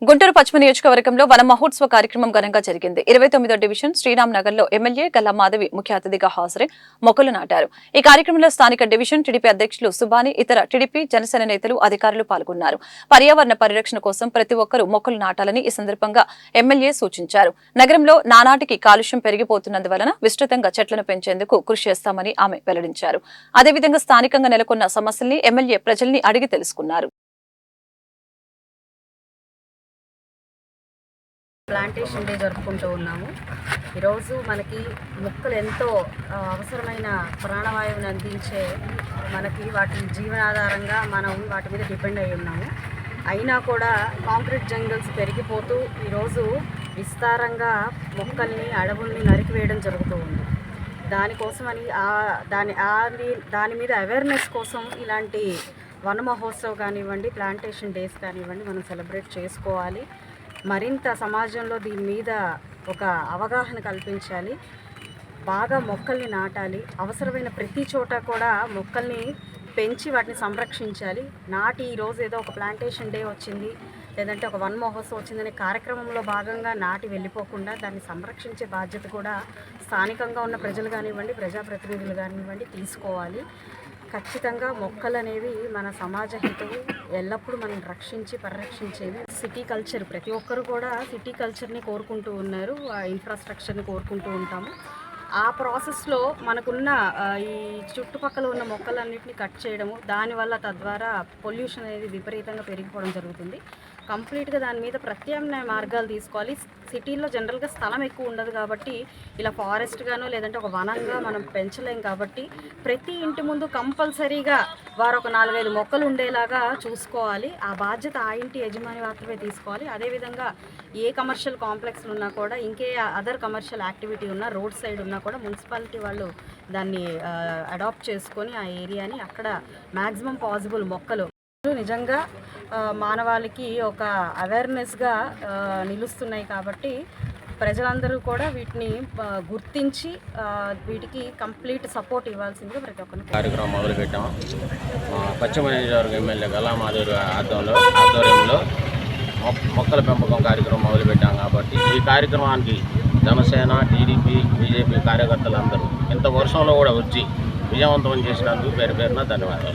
గుంటూరు పశ్చిమ నియోజకవర్గంలో వన మహోత్సవ కార్యక్రమం ఘనంగా జరిగింది. 29వ డివిజన్ శ్రీరామ్ నగర్ లో ఎమ్మెల్యే గల్లా మాధవి ముఖ్య అతిథిగా హాజరై మొక్కలు నాటారు. ఈ కార్యక్రమంలో స్థానిక డివిజన్ టీడీపీ అధ్యక్షులు సుబాని, ఇతర టీడీపీ, జనసేన నేతలు, అధికారులు పాల్గొన్నారు. పర్యావరణ పరిరక్షణ కోసం ప్రతి ఒక్కరూ మొక్కలు నాటాలని ఈ సందర్భంగా ఎమ్మెల్యే సూచించారు. నగరంలో నానాటికి కాలుష్యం పెరిగిపోతున్నందువలన విస్తృతంగా చెట్లను పెంచేందుకు కృషి చేస్తామని ఆమె వెల్లడించారు. అదేవిధంగా స్థానికంగా నెలకొన్న సమస్యల్ని ఎమ్మెల్యే ప్రజల్ని అడిగి తెలుసుకున్నారు. ప్లాంటేషన్ డే జరుపుకుంటూ ఉన్నాము. ఈరోజు మనకి మొక్కలు ఎంతో అవసరమైన ప్రాణవాయువుని అందించే మనకి వాటి జీవనాధారంగా మనం వాటి మీద డిపెండ్ అయి ఉన్నాము. అయినా కూడా కాంక్రీట్ జంగల్స్ పెరిగిపోతూ ఈరోజు విస్తారంగా మొక్కల్ని, అడవుల్ని నరికివేయడం జరుగుతూ ఉంది. దానికోసమని దాని మీద అవేర్నెస్ కోసం ఇలాంటి వన మహోత్సవ్ కానివ్వండి, ప్లాంటేషన్ డేస్ కానివ్వండి మనం సెలబ్రేట్ చేసుకోవాలి. మరింత సమాజంలో దీని మీద ఒక అవగాహన కల్పించాలి. బాగా మొక్కల్ని నాటాలి. అవసరమైన ప్రతి చోట కూడా మొక్కల్ని పెంచి వాటిని సంరక్షించాలి. ఈరోజు ఏదో ఒక ప్లాంటేషన్ డే వచ్చింది, లేదంటే ఒక వన్ మహోత్సవం వచ్చిందనే కార్యక్రమంలో భాగంగా నాటి వెళ్ళిపోకుండా దాన్ని సంరక్షించే బాధ్యత కూడా స్థానికంగా ఉన్న ప్రజలు కానివ్వండి, ప్రజాప్రతినిధులు కానివ్వండి తీసుకోవాలి. ఖచ్చితంగా మొక్కలు అనేవి మన సమాజ హితవు, ఎల్లప్పుడూ మనం పరిరక్షించేవి. సిటీ కల్చర్, ప్రతి ఒక్కరు కూడా సిటీ కల్చర్ని కోరుకుంటూ ఉన్నారు, ఇన్ఫ్రాస్ట్రక్చర్ని కోరుకుంటూ ఉంటాము. ఆ ప్రాసెస్లో మనకున్న ఈ చుట్టుపక్కల ఉన్న మొక్కలన్నింటినీ కట్ చేయడము, దానివల్ల తద్వారా పొల్యూషన్ అనేది విపరీతంగా పెరిగిపోవడం జరుగుతుంది. కంప్లీట్గా దాని మీద ప్రత్యామ్నాయ మార్గాలు తీసుకోవాలి. సిటీల్లో జనరల్గా స్థలం ఎక్కువ ఉండదు కాబట్టి ఇలా ఫారెస్ట్ గానో లేదంటే ఒక వనంగా మనం పెంచలేం కాబట్టి ప్రతి ఇంటి ముందు కంపల్సరీగా వారు ఒక 4-5 మొక్కలు ఉండేలాగా చూసుకోవాలి. ఆ బాధ్యత ఆ ఇంటి యజమాని మాత్రమే తీసుకోవాలి. అదేవిధంగా ఏ కమర్షియల్ కాంప్లెక్స్లు ఉన్నా కూడా, ఇంకే అదర్ కమర్షియల్ యాక్టివిటీ ఉన్నా, రోడ్ సైడ్ ఉన్నా కూడా మున్సిపాలిటీ వాళ్ళు దాన్ని అడాప్ట్ చేసుకొని ఆ ఏరియాని అక్కడ మ్యాక్సిమం పాసిబుల్ మొక్కలు నిజంగా మానవాళికి ఒక అవేర్నెస్గా నిలుస్తున్నాయి కాబట్టి ప్రజలందరూ కూడా వీటిని గుర్తించి వీటికి కంప్లీట్ సపోర్ట్ ఇవ్వాల్సిందిగా ప్రతి ఒక్కరికి కార్యక్రమం మొదలుపెట్టాము. పశ్చిమ నియోజకవర్గ ఎమ్మెల్యే గల్లా మాధవి ఆధ్వర్యంలో మొక్కల పెంపకం కార్యక్రమం మొదలుపెట్టాం కాబట్టి ఈ కార్యక్రమానికి జనసేన, టీడీపీ, బీజేపీ కార్యకర్తలందరూ ఇంత వర్షంలో కూడా వచ్చి విజయవంతం చేసినందుకు పేరు పేరున ధన్యవాదాలు.